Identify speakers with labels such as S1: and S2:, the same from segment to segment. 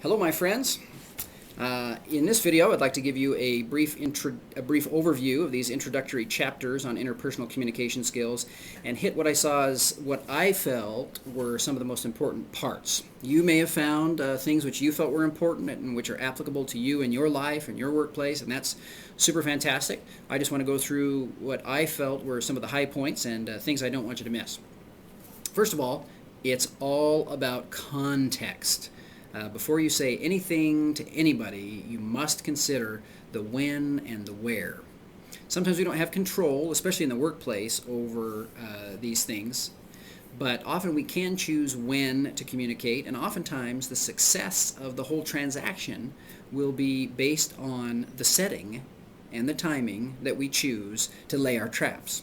S1: Hello, my friends. In this video, I'd like to give you a brief overview of these introductory chapters on interpersonal communication skills and hit what I saw as what I felt were some of the most important parts. You may have found things which you felt were important and which are applicable to you in your life and your workplace, and that's super fantastic. I just want to go through what I felt were some of the high points and things I don't want you to miss. First of all, it's all about context. Before you say anything to anybody, you must consider the when and the where. Sometimes we don't have control, especially in the workplace, over these things, but often we can choose when to communicate, and oftentimes the success of the whole transaction will be based on the setting and the timing that we choose to lay our traps.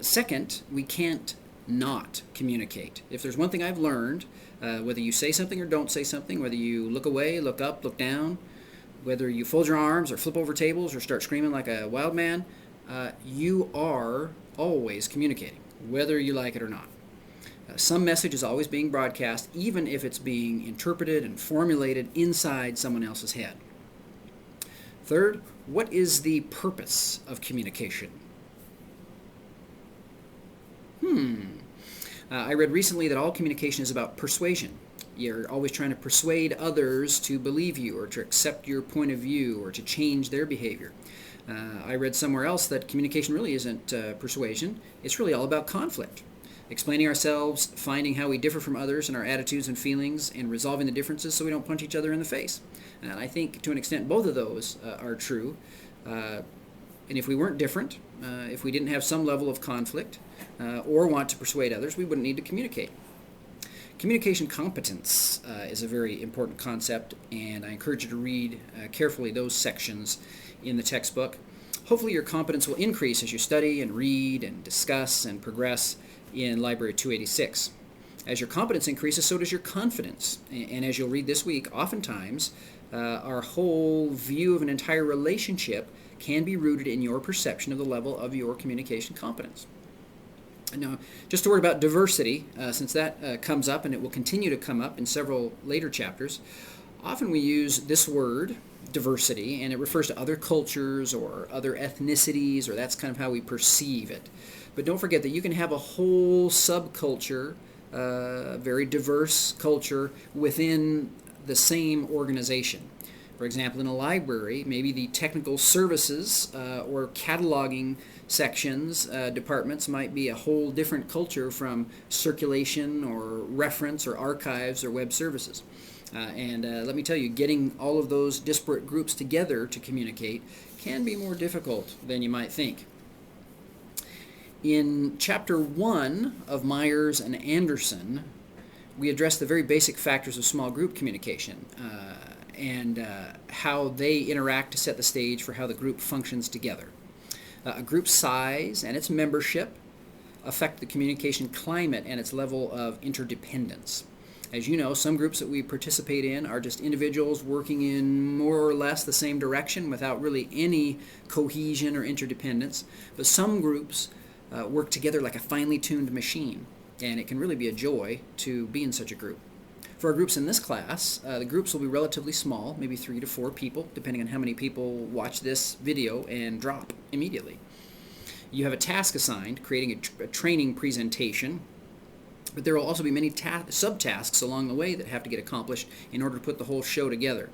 S1: Second, we can't not communicate. If there's one thing I've learned, whether you say something or don't say something, whether you look away, look up, look down, whether you fold your arms or flip over tables or start screaming like a wild man, you are always communicating, whether you like it or not. Some message is always being broadcast, even if it's being interpreted and formulated inside someone else's head. Third, what is the purpose of communication? I read recently that all communication is about persuasion. You're always trying to persuade others to believe you or to accept your point of view or to change their behavior. I read somewhere else that communication really isn't persuasion. It's really all about conflict. Explaining ourselves, finding how we differ from others and our attitudes and feelings, and resolving the differences so we don't punch each other in the face. And I think to an extent both of those are true. And if we weren't different, if we didn't have some level of conflict or want to persuade others, we wouldn't need to communicate. Communication competence is a very important concept, and I encourage you to read carefully those sections in the textbook. Hopefully your competence will increase as you study and read and discuss and progress in Library 286. As your competence increases, so does your confidence. And as you'll read this week, oftentimes our whole view of an entire relationship can be rooted in your perception of the level of your communication competence. Now, just a word about diversity, since that comes up and it will continue to come up in several later chapters. Often we use this word, diversity, and it refers to other cultures or other ethnicities, or that's kind of how we perceive it. But don't forget that you can have a whole subculture, very diverse culture within the same organization. For example, in a library, maybe the technical services or cataloging sections, departments might be a whole different culture from circulation or reference or archives or web services. And let me tell you, getting all of those disparate groups together to communicate can be more difficult than you might think. In Chapter 1 of Myers and Anderson, we address the very basic factors of small group communication and how they interact to set the stage for how the group functions together. A group's size and its membership affect the communication climate and its level of interdependence. As you know, some groups that we participate in are just individuals working in more or less the same direction without really any cohesion or interdependence. But some groups work together like a finely tuned machine, and it can really be a joy to be in such a group. For our groups in this class, the groups will be relatively small, maybe 3 to 4 people, depending on how many people watch this video and drop immediately. You have a task assigned, creating a training presentation, but there will also be many subtasks along the way that have to get accomplished in order to put the whole show together.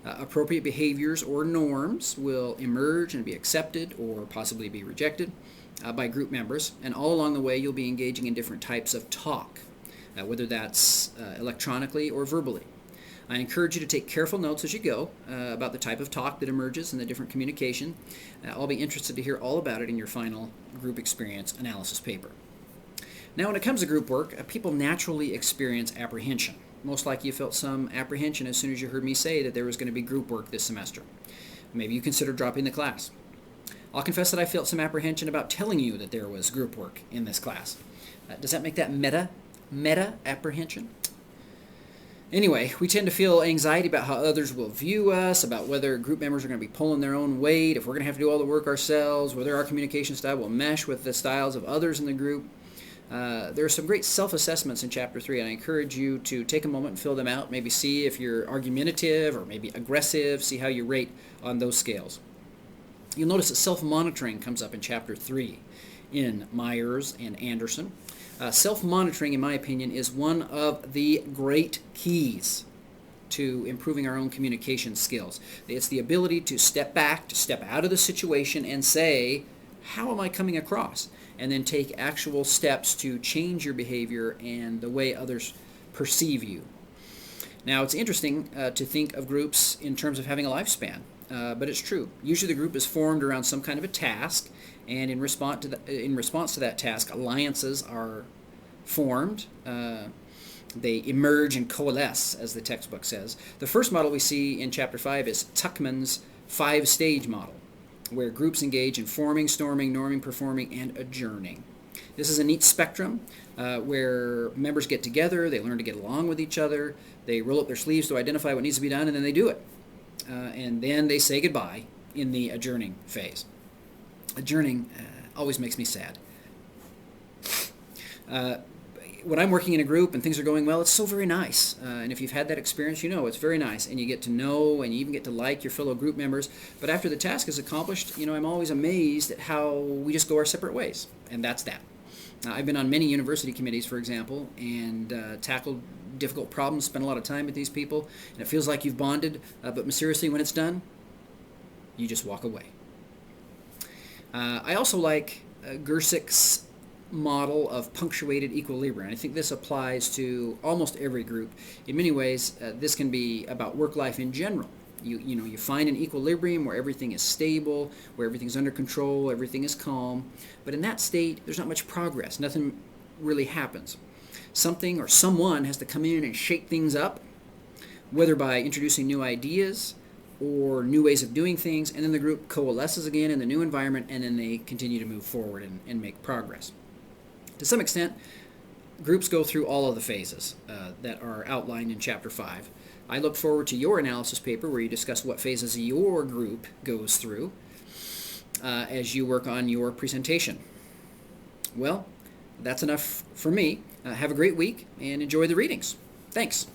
S1: Appropriate behaviors or norms will emerge and be accepted or possibly be rejected by group members, and all along the way you'll be engaging in different types of talk. Whether that's electronically or verbally. I encourage you to take careful notes as you go about the type of talk that emerges and the different communication. I'll be interested to hear all about it in your final group experience analysis paper. Now, when it comes to group work, people naturally experience apprehension. Most likely you felt some apprehension as soon as you heard me say that there was going to be group work this semester. Maybe you considered dropping the class. I'll confess that I felt some apprehension about telling you that there was group work in this class. Does that make that meta apprehension? Anyway, we tend to feel anxiety about how others will view us, about whether group members are going to be pulling their own weight, if we're going to have to do all the work ourselves, whether our communication style will mesh with the styles of others in the group. There are some great self-assessments in Chapter 3, and I encourage you to take a moment and fill them out, maybe see if you're argumentative or maybe aggressive, see how you rate on those scales. You'll notice that self-monitoring comes up in Chapter 3 in Myers and Anderson. Self-monitoring, in my opinion, is one of the great keys to improving our own communication skills. It's the ability to step back, to step out of the situation and say, how am I coming across? And then take actual steps to change your behavior and the way others perceive you. Now, it's interesting to think of groups in terms of having a lifespan, but it's true. Usually the group is formed around some kind of a task, and in response to that task, alliances are formed. They emerge and coalesce, as the textbook says. The first model we see in Chapter 5 is Tuckman's 5-stage model, where groups engage in forming, storming, norming, performing, and adjourning. This is a neat spectrum where members get together, they learn to get along with each other, they roll up their sleeves to identify what needs to be done, and then they do it. And then they say goodbye in the adjourning phase. Adjourning always makes me sad. When I'm working in a group and things are going well, it's so very nice. And if you've had that experience, you know it's very nice. And you get to know and you even get to like your fellow group members. But after the task is accomplished, I'm always amazed at how we just go our separate ways. And that's that. I've been on many university committees, for example, and tackled difficult problems, spent a lot of time with these people. And it feels like you've bonded, but mysteriously when it's done, you just walk away. I also like Gersich's model of punctuated equilibrium. I think this applies to almost every group. In many ways, this can be about work life in general. You find an equilibrium where everything is stable, where everything's under control, everything is calm. But in that state, there's not much progress. Nothing really happens. Something or someone has to come in and shake things up, whether by introducing new ideas or new ways of doing things, and then the group coalesces again in the new environment, and then they continue to move forward and make progress. To some extent, groups go through all of the phases that are outlined in Chapter 5. I look forward to your analysis paper where you discuss what phases your group goes through as you work on your presentation. Well, that's enough for me. Have a great week and enjoy the readings. Thanks.